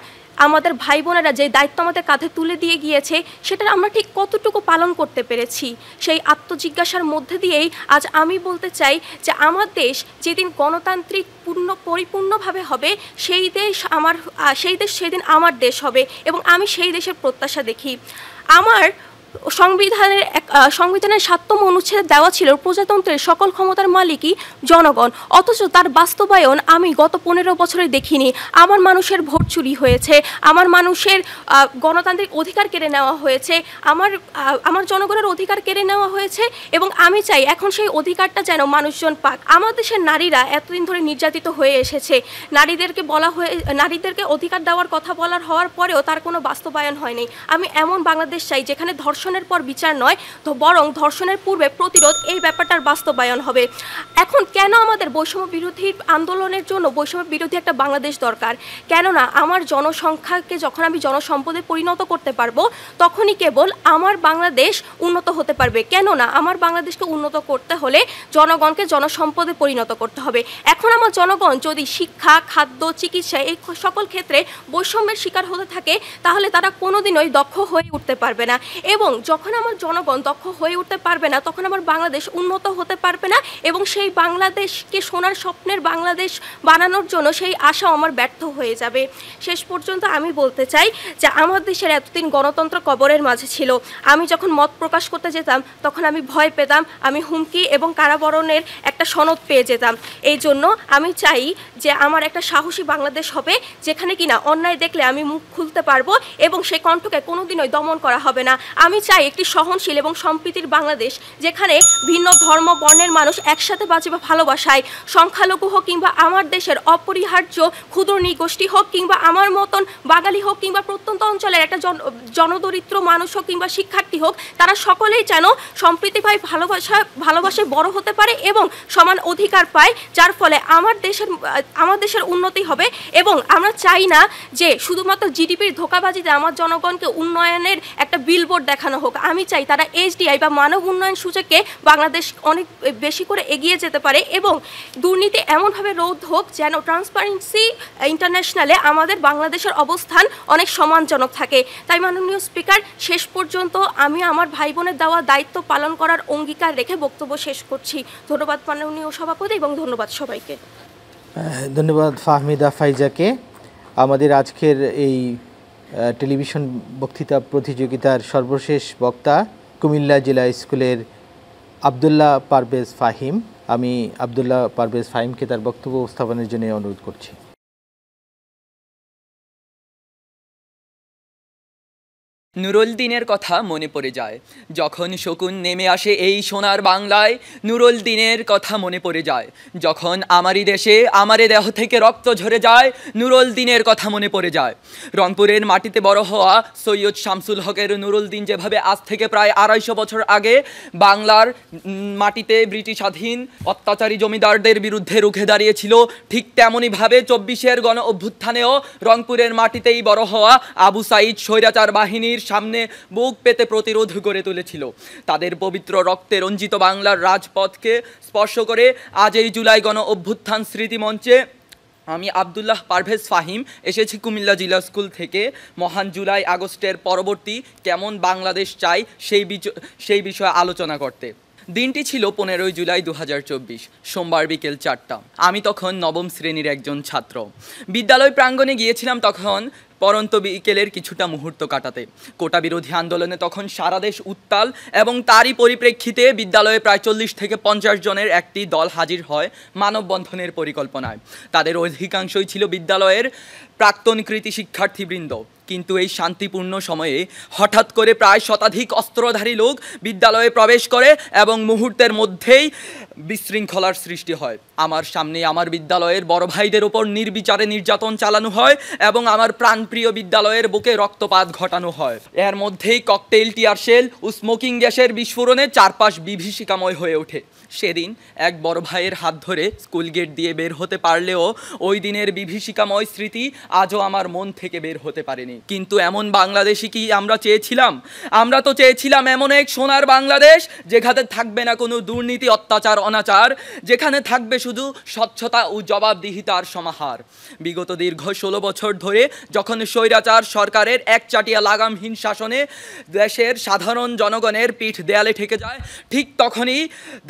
আমাদের ভাই বোনেরা যে দায়িত্ব আমাদের কাঁধে তুলে দিয়ে গিয়েছে, সেটা আমরা ঠিক কতটুকু পালন করতে পেরেছি, সেই আত্মজিজ্ঞাসার মধ্যে দিয়েই আজ আমি বলতে চাই যে আমার দেশ যেদিন গণতান্ত্রিক পরিপূর্ণভাবে হবে, সেই দেশ সেদিন আমার দেশ হবে এবং আমি সেই দেশের প্রত্যাশা দেখি। আমার সংবিধানের ৭ম অনুচ্ছেদে দেওয়া ছিল প্রজাতন্ত্রের সকল ক্ষমতার মালিকই জনগণ, অথচ তার বাস্তবায়ন আমি গত 15 বছরে দেখিনি। আমার মানুষের ভোট চুরি হয়েছে, আমার মানুষের গণতান্ত্রিক অধিকার কেড়ে নেওয়া হয়েছে, আমার জনগণের অধিকার কেড়ে নেওয়া হয়েছে এবং আমি চাই এখন সেই অধিকারটা যেন মানুষজন পাক। আমার দেশের নারীরা এতদিন ধরে নির্যাতিত হয়ে এসেছে, নারীদেরকে অধিকার দেওয়ার কথা হওয়ার পরেও তার কোনো বাস্তবায়ন হয়নি। আমি এমন বাংলাদেশ চাই যেখানে ধর্ষণ ধর্ষণের পর বিচার নয়, তো বরং ধর্ষণের পূর্বে প্রতিরোধ, এই ব্যাপারটার বাস্তবায়ন হবে। এখন কেন আমাদের বৈষম্য বিরোধী আন্দোলনের জন্য বৈষম্য বিরোধী একটা বাংলাদেশ দরকার? কেননা আমার জনসংখ্যাকে যখন আমি জনসম্পদে পরিণত করতে পারবো, তখনই কেবল আমার বাংলাদেশ উন্নত হতে পারবে। কেননা আমার বাংলাদেশকে উন্নত করতে হলে জনগণকে জনসম্পদে পরিণত করতে হবে। এখন আমার জনগণ যদি শিক্ষা, খাদ্য, চিকিৎসা এই সকল ক্ষেত্রে বৈষম্যের শিকার হতে থাকে, তাহলে তারা কোনোদিনই দক্ষ হয়ে উঠতে পারবে না। এবং যখন আমার জনগণ দক্ষ হয়ে উঠতে পারবে না, তখন আমার বাংলাদেশ উন্নত হতে পারবে না, এবং সেই বাংলাদেশকে সোনার স্বপ্নের বাংলাদেশ বানানোর জন্য সেই আশা আমার ব্যর্থ হয়ে যাবে। শেষ পর্যন্ত আমি বলতে চাই যে আমার দেশের এতদিন গণতন্ত্র কবরের মাঝে ছিল। আমি যখন মত প্রকাশ করতে যেতাম, তখন আমি ভয় পেতাম, আমি হুমকি এবং কারাবরণের একটা সনদ পেয়ে যেতাম। এই জন্য আমি চাই যে আমার একটা সাহসী বাংলাদেশ হবে, যেখানে কিনা অন্যায় দেখলে আমি মুখ খুলতে পারবো এবং সেই কণ্ঠকে কোনোদিনই দমন করা হবে না। আমি চাই একটি সহনশীল এবং সম্প্রীতির বাংলাদেশ, যেখানে ভিন্ন ধর্ম বর্ণের মানুষ একসাথে বাঁচে বা ভালোবাসায়। সংখ্যালঘু হোক কিংবা আমার দেশের অপরিহার্য ক্ষুদ্র নৃগোষ্ঠী হোক, কিংবা আমার মতন বাঙালি হোক, কিংবা প্রত্যন্ত অঞ্চলের একটা জনদরিদ্র মানুষ হোক কিংবা শিক্ষার্থী হোক, তারা সকলেই যেন সম্প্রীতিভাবে ভালোবাসায় বড় হতে পারে এবং সমান অধিকার পায়, যার ফলে আমার দেশের উন্নতি হবে। এবং আমরা চাই না যে শুধুমাত্র জিডিপির ধোঁকাবাজিতে আমার জনগণকে উন্নয়নের একটা বিলবোর্ড দেখানো হোক। আমি চাই তারা HDI বা মানব উন্নয়ন সূচকে বাংলাদেশ অনেক বেশি করে এগিয়ে যেতে পারে এবং দুর্নীতি এমনভাবে রোধ হোক যেন ট্রান্সপারেন্সি ইন্টারন্যাশনালে আমাদের বাংলাদেশের অবস্থান অনেক সম্মানজনক থাকে। তাই মাননীয় স্পিকার, শেষ পর্যন্ত আমি আমার ভাই বোনের দেওয়া দায়িত্ব পালন করার অঙ্গীকার রেখে বক্তব্য শেষ করছি। ধন্যবাদ মাননীয় সভাপতি এবং ধন্যবাদ সবাইকে। ধন্যবাদ ফাহমিদা ফাইজাকে। আমাদের আজকের এই টেলিভিশন বক্তৃতা প্রতিযোগিতার সর্বশেষ বক্তা কুমিল্লা জেলা স্কুলের আবদুল্লাহ পারভেজ ফাহিম। আমি আবদুল্লাহ পারভেজ ফাহিমকে তার বক্তব্য উপস্থাপনের জন্য অনুরোধ করছি। নুরুল দিনের কথা মনে পড়ে যায় যখন শকুন নেমে আসে এই সোনার বাংলায়। নুরুল দিনের কথা মনে পড়ে যায় যখন আমারই দেশে আমারে দেহ থেকে রক্ত ঝরে যায়। নুরুল দিনের কথা মনে পড়ে যায় রংপুরের মাটিতে বড় হওয়া সৈয়দ শামসুল হকের নুরুল দিন যেভাবে আজ থেকে প্রায় 250 বছর আগে বাংলার মাটিতে ব্রিটিশাধীন অত্যাচারী জমিদারদের বিরুদ্ধে রুখে দাঁড়িয়েছিল, ঠিক তেমনইভাবে 24-এর গণ অভ্যুত্থানেও রংপুরের মাটিতেই বড় হওয়া আবু সাইদ স্বৈরাচার বাহিনীর সামনে বুক পেতে প্রতিরোধ গড়ে তুলেছিল। তাদের পবিত্র রক্তে রঞ্জিত বাংলার রাজপথকে স্পর্শ করে আজ এই জুলাই গণ অভ্যুত্থান স্মৃতিমঞ্চে আমি আবদুল্লাহ পারভেজ ফাহিম এসেছি কুমিল্লা জেলা স্কুল থেকে মহান জুলাই আগস্টের পরবর্তী কেমন বাংলাদেশ চাই সেই বিষয়ে আলোচনা করতে। দিনটি ছিল 15 জুলাই 2024, সোমবার বিকেল 4টা। আমি তখন নবম শ্রেণীর একজন ছাত্র। বিদ্যালয় প্রাঙ্গণে গিয়েছিলাম তখন পরন্ত বিকেলের কিছুটা মুহূর্ত কাটাতে। কোটা বিরোধী আন্দোলনে তখন সারা দেশ উত্তাল এবং তারই পরিপ্রেক্ষিতে বিদ্যালয়ে প্রায় 40 থেকে 50 জনের একটি দল হাজির হয় মানববন্ধনের পরিকল্পনায়। তাদের অধিকাংশই ছিল বিদ্যালয়ের প্রাক্তন কৃতি শিক্ষার্থীবৃন্দ। কিন্তু এই শান্তিপূর্ণ সময়ে হঠাৎ করে প্রায় শতাধিক অস্ত্রধারী লোক বিদ্যালয়ে প্রবেশ করে এবং মুহূর্তের মধ্যেই বিশৃঙ্খলার সৃষ্টি হয়। আমার সামনে আমার বিদ্যালয়ের বড় ভাইদের ওপর নির্বিচারে নির্যাতন চালানো হয় এবং আমার প্রাণপ্রিয় বিদ্যালয়ের বুকে রক্তপাত ঘটানো হয়। এর মধ্যেই ককটেইল, টিয়ারশেল ও স্মোকিং গ্যাসের বিস্ফোরণে চারপাশ বিভীষিকাময় হয়ে ওঠে। সেদিন এক বড় ভাইয়ের হাত ধরে স্কুল গেট দিয়ে বের হতে পারলেও ওই দিনের বিভীষিকাময় স্মৃতি আজও আমার মন থেকে বের হতে পারেনি। কিন্তু এমন বাংলাদেশই কি আমরা চেয়েছিলাম? আমরা তো চেয়েছিলাম এমন এক সোনার বাংলাদেশ যেখানে থাকবে না কোনো দুর্নীতি, অত্যাচার, অনাচার, যেখানে থাকবে শুধু স্বচ্ছতা ও জবাবদিহিতার সমাহার। বিগত দীর্ঘ 16 বছর ধরে যখন স্বৈরাচার সরকারের একচাটিয়া লাগামহীন শাসনে দেশের সাধারণ জনগণের পিঠ দেয়ালে ঠেকে যায়, ঠিক তখনই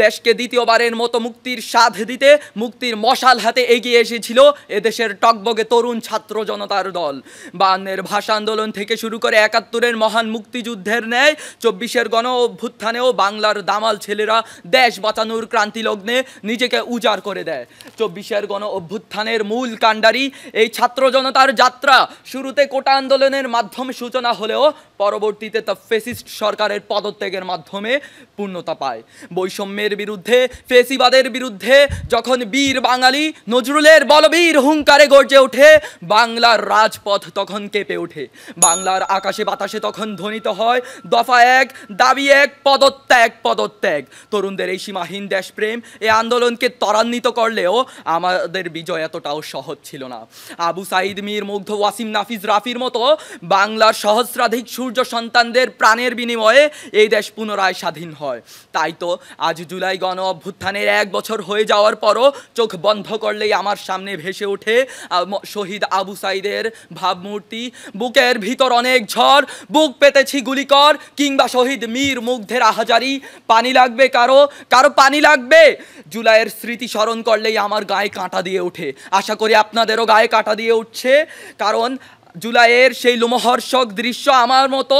দেশকে দ্বিতীয়বারের মতো মুক্তির স্বাদ দিতে মুক্তির মশাল হাতে এগিয়ে এসেছিল এদেশের টকবগে তরুণ ছাত্র জনতার দল। 52-এর ভাষা আন্দোলন থেকে শুরু করে 71-এর মহান মুক্তিযুদ্ধের ন্যায় 24-এর গণ অভ্যুত্থানেও বাংলার দামাল ছেলেরা দেশ বাঁচানোর ক্রান্তি লগ্নে নিজেকে উজাড় করে দেয়। 24-এর গণ অভ্যুত্থানের মূল কাণ্ডারি এই ছাত্র জনতার যাত্রা শুরুতে কোটা আন্দোলনের মাধ্যমে সূচনা হলেও পরবর্তীতে তা ফেসিস্ট সরকারের পদত্যাগের মাধ্যমে পূর্ণতা পায়। বৈষম্যের বিরুদ্ধে, ফেসিবাদের বিরুদ্ধে যখন বীর বাঙালি নজরুলের বলবীর হুঙ্কারে গর্জে ওঠে, বাংলার রাজপথ তখন কেঁপে ওঠে। বাংলার আকাশে বাতাসে তখন ধ্বনিত হয় দফা 1, দাবি 1, পদত্যাগ, পদত্যাগ। তরুণদের এই সীমাহীন দেশপ্রেম এই আন্দোলনকে ত্বরান্বিত করলেও আমাদের বিজয় এতটাও সহজ ছিল না। আবু সাইদ, মীর মুগ্ধ, ওয়াসিম নাফিজ, রাফির মতো বাংলার সহস্রাধিক সূর্য সন্তানদের প্রাণের বিনিময়ে এই দেশ পুনরায় স্বাধীন হয়। তাই তো আজ জুলাই গণ অভ্যুত্থানের 1 বছর হয়ে যাওয়ার পরও চোখ বন্ধ করলেই আমার সামনে ভেসে ওঠে শহীদ আবু সাইদের ভাবমূর্তি। বুকের ভিতর অনেক ঝড়, বুক পেতেছি গুলিকর, কিংবা শহীদ মীর মুগ্ধের আহাজারি। পানি লাগবে কারো, কারো পানি লাগবে। জুলাইয়ের স্মৃতি স্মরণ করলেই আমার গায়ে কাঁটা দিয়ে ওঠে। আশা করি আপনাদেরও গায়ে কাঁটা দিয়ে উঠছে, কারণ জুলাইয়ের সেই লোমহর্ষক দৃশ্য আমার মতো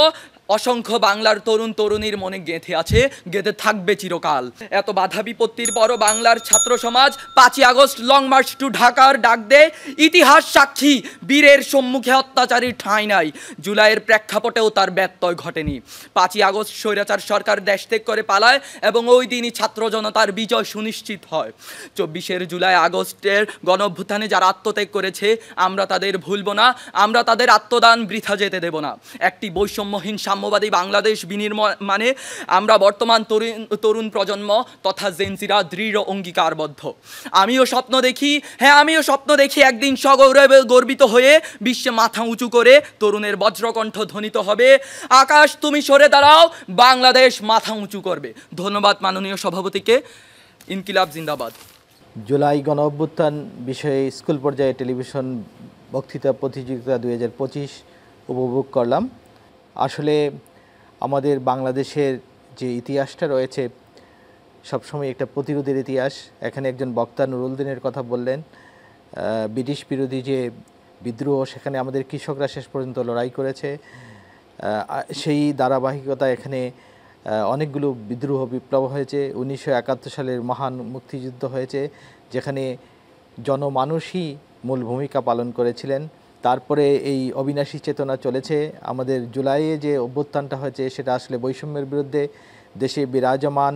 অসংখ্য বাংলার তরুণ তরুণীর মনে গেঁথে আছে, গেঁথে থাকবে চিরকাল। এত বাধা বিপত্তির পরও বাংলার ছাত্র সমাজ 5ই আগস্ট লং মার্চ টু ঢাকার ডাক দেয়। ইতিহাস সাক্ষী, বীরের সম্মুখে অত্যাচারীর ঠাঁই নাই। জুলাইয়ের প্রেক্ষাপটেও তার ব্যত্যয় ঘটেনি। 5ই আগস্ট স্বৈরাচার সরকার দেশ ত্যাগ করে পালায় এবং ওই দিনই ছাত্র জনতার বিজয় সুনিশ্চিত হয়। 24 জুলাই আগস্টের গণ অভ্যুত্থানে যারা আত্মত্যাগ করেছে আমরা তাদের ভুলব না, আমরা তাদের আত্মদান বৃথা যেতে দেব না। একটি বৈষম্যহীন সাম্যবাদী বাংলাদেশ বিনির্মাণে আমরা বর্তমান তরুণ প্রজন্ম তথা জেনজিরা দৃঢ় অঙ্গীকারবদ্ধ। আমিও স্বপ্ন দেখি, হ্যাঁ আমিও স্বপ্ন দেখি একদিন সগৌরবে গর্বিত হয়ে বিশ্বে মাথা উঁচু করে তরুণের বজ্রকণ্ঠ ধ্বনিত হবে, আকাশ তুমি সরে দাঁড়াও, বাংলাদেশ মাথা উঁচু করবে। ধন্যবাদ মাননীয় সভাপতিকে। ইনকিলাব জিন্দাবাদ। জুলাই গণ অভ্যুত্থান বিষয়ে স্কুল পর্যায়ে টেলিভিশন বক্তৃতা প্রতিযোগিতা 2025 উপভোগ করলাম। আসলে আমাদের বাংলাদেশের যে ইতিহাসটা রয়েছে সবসময় একটা প্রতিরোধের ইতিহাস। এখানে একজন বক্তা নুরুল দিনের কথা বললেন, ব্রিটিশ বিরোধী যে বিদ্রোহ, সেখানে আমাদের কৃষকরা শেষ পর্যন্ত লড়াই করেছে। সেই ধারাবাহিকতা এখানে অনেকগুলো বিদ্রোহ বিপ্লব হয়েছে। 1971 সালের মহান মুক্তিযুদ্ধ হয়েছে, যেখানে জনমানুষই মূল ভূমিকা পালন করেছিলেন। তারপরে এই অবিনাশী চেতনা চলেছে। আমাদের জুলাইয়ে যে অভ্যুত্থানটা হয়েছে সেটা আসলে বৈষম্যের বিরুদ্ধে, দেশে বিরাজমান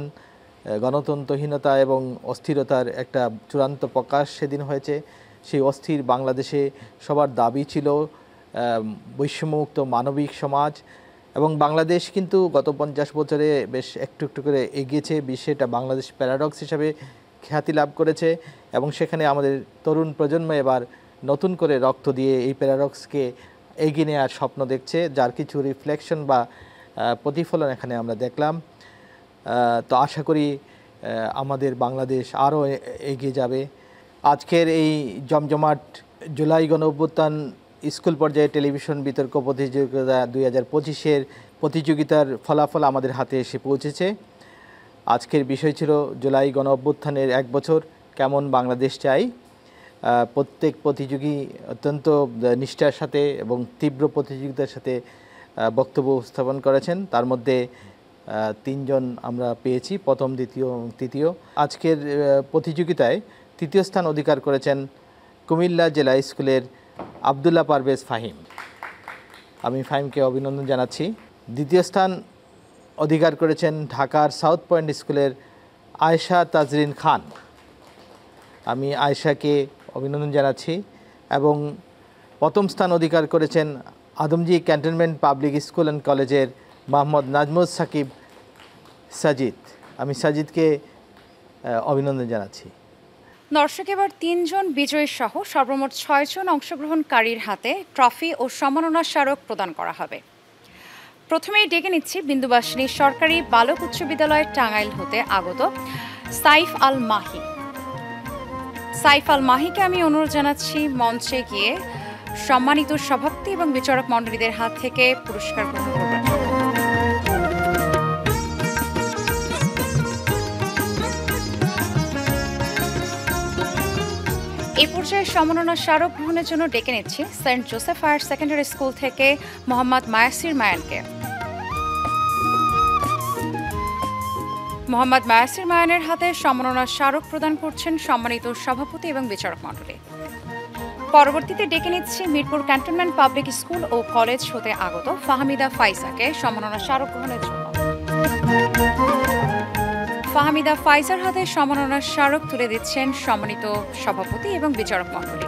গণতন্ত্রহীনতা এবং অস্থিরতার একটা চূড়ান্ত প্রকাশ সেদিন হয়েছে। সেই অস্থির বাংলাদেশে সবার দাবি ছিল বৈষম্যমুক্ত মানবিক সমাজ, এবং বাংলাদেশ কিন্তু গত 50 বছরে বেশ একটু একটু করে এগিয়েছে। বিশ্বে এটা বাংলাদেশ প্যারাডক্স হিসাবে খ্যাতি লাভ করেছে, এবং সেখানে আমাদের তরুণ প্রজন্ম এবার নতুন করে রক্ত দিয়ে এই প্যারাডক্সকে এগিয়ে নেওয়ার স্বপ্ন দেখছে, যার কিছু রিফ্লেকশন বা প্রতিফলন এখানে আমরা দেখলাম। তো আশা করি আমাদের বাংলাদেশ আরও এগিয়ে যাবে। আজকের এই জমজমাট জুলাই গণ অভ্যুত্থান স্কুল পর্যায়ে টেলিভিশন বিতর্ক প্রতিযোগিতা 2025-এর প্রতিযোগিতার ফলাফল আমাদের হাতে এসে পৌঁছেছে। আজকের বিষয় ছিল জুলাই গণ অভ্যুত্থানের 1 বছর কেমন বাংলাদেশ চাই। প্রত্যেক প্রতিযোগী অত্যন্ত নিষ্ঠার সাথে এবং তীব্র প্রতিযোগিতার সাথে বক্তব্য উপস্থাপন করেছেন। তার মধ্যে 3 জন আমরা পেয়েছি, প্রথম, দ্বিতীয় এবং তৃতীয়। আজকের প্রতিযোগিতায় তৃতীয় স্থান অধিকার করেছেন কুমিল্লা জেলা স্কুলের আবদুল্লাহ পারভেজ ফাহিম। আমি ফাহিমকে অভিনন্দন জানাচ্ছি। দ্বিতীয় স্থান অধিকার করেছেন ঢাকার সাউথ পয়েন্ট স্কুলের আয়েশা তাজরিন খান। আমি আয়েশাকে অভিনন্দন জানাচ্ছি। এবং প্রথম স্থান অধিকার করেছেন Adamjee cantonment public school and কলেজের মোহাম্মদ নাজমুল সাকিব সাজিদ। আমি সাজিদকে অভিনন্দন জানাচ্ছি। দর্শক, এবার 3 জন বিজয়ী সহ সর্বমোট 6 জন অংশগ্রহণকারীর হাতে ট্রফি ও সম্মাননা স্মারক প্রদান করা হবে। প্রথমেই ডেকে নিচ্ছি বিন্দুবাসিনী সরকারি বালক উচ্চ বিদ্যালয়ের টাঙ্গাইল হতে আগত সাইফ আল মাহি। সাইফ আল মাহিকে আমি অনুরোধ জানাচ্ছি মঞ্চে গিয়ে সম্মানিত সভাপতি এবং বিচারক মণ্ডলীদের হাত থেকে পুরস্কার গ্রহণ করবেন। এই পর্যায়ে সম্মাননা স্মারক গ্রহণের জন্য ডেকে নিচ্ছি Saint Joseph higher secondary school থেকে মোহাম্মদ মায়াসির মায়ানকে। মোহাম্মদ মায়াসির মায়ানের হাতে সম্মাননার স্মারক প্রদান করছেন সম্মানিত সভাপতি এবং বিচারক মণ্ডলী। পরবর্তীতে ডেকে নিচ্ছি মিরপুর ক্যান্টনমেন্ট পাবলিক স্কুল ও কলেজ হতে আগত ফাহমিদা ফাইজাকে সম্মাননা স্মারক গ্রহণের জন্য। ফাহমিদা ফাইজার হাতে সম্মাননার স্মারক তুলে দিচ্ছেন সম্মানিত সভাপতি এবং বিচারক মণ্ডলী।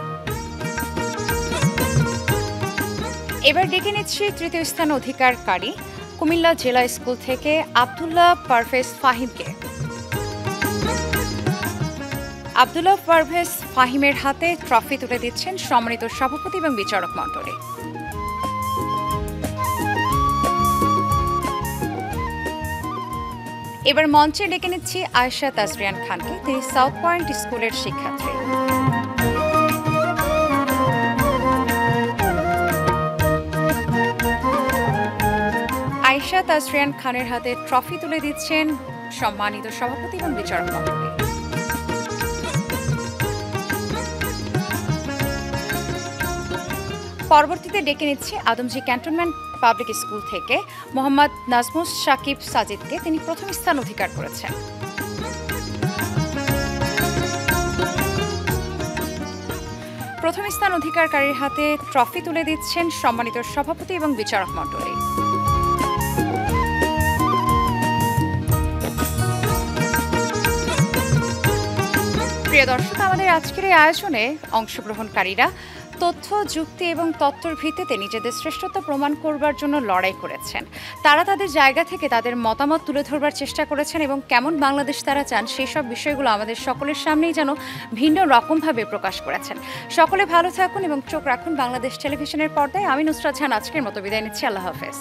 এবার ডেকে নিচ্ছি তৃতীয় স্থান অধিকারকারী কুমিল্লা জেলা স্কুল থেকে আব্দুল্লাহ পারভেজ ফাহিমকে। আব্দুল্লাহ পারভেজ ফাহিমের হাতে ট্রফি তুলে দিচ্ছেন সম্মানিত সভাপতি এবং বিচারক মণ্ডলী। এবার মঞ্চে ডেকে নিচ্ছি আয়েশা তাজরিয়ান খানকে, তিনি সাউথ পয়েন্ট স্কুলের শিক্ষার্থী। আয়েশা তাজরিয়ান খানের হাতে ট্রফি তুলে দিচ্ছেন সম্মানিত সভাপতি এবং বিচারক মণ্ডলী। পরবর্তীতে ডেকে নিচ্ছি আদমজী ক্যান্টনমেন্ট পাবলিক স্কুল থেকে মোহাম্মদ নাজমুস সাকিব সাজিদকে, তিনি প্রথম স্থান অধিকার করেছেন। প্রথম স্থান অধিকারকারীর হাতে ট্রফি তুলে দিচ্ছেন সম্মানিত সভাপতি এবং বিচারক মণ্ডলী। প্রিয় দর্শক, আমাদের আজকের এই আয়োজনে অংশগ্রহণকারীরা তথ্য, যুক্তি এবং তত্ত্বের ভিত্তিতে নিজেদের শ্রেষ্ঠত্ব প্রমাণ করবার জন্য লড়াই করেছেন। তারা তাদের জায়গা থেকে তাদের মতামত তুলে ধরবার চেষ্টা করেছেন এবং কেমন বাংলাদেশ তারা চান সেই সব বিষয়গুলো আমাদের সকলের সামনেই যেন ভিন্ন রকমভাবে প্রকাশ করেছেন। সকলে ভালো থাকুন এবং চোখ রাখুন বাংলাদেশ টেলিভিশনের পর্দায়। আমি নুসরাত জাহান আজকের মতো বিদায় নিচ্ছি। আল্লাহ হাফেজ।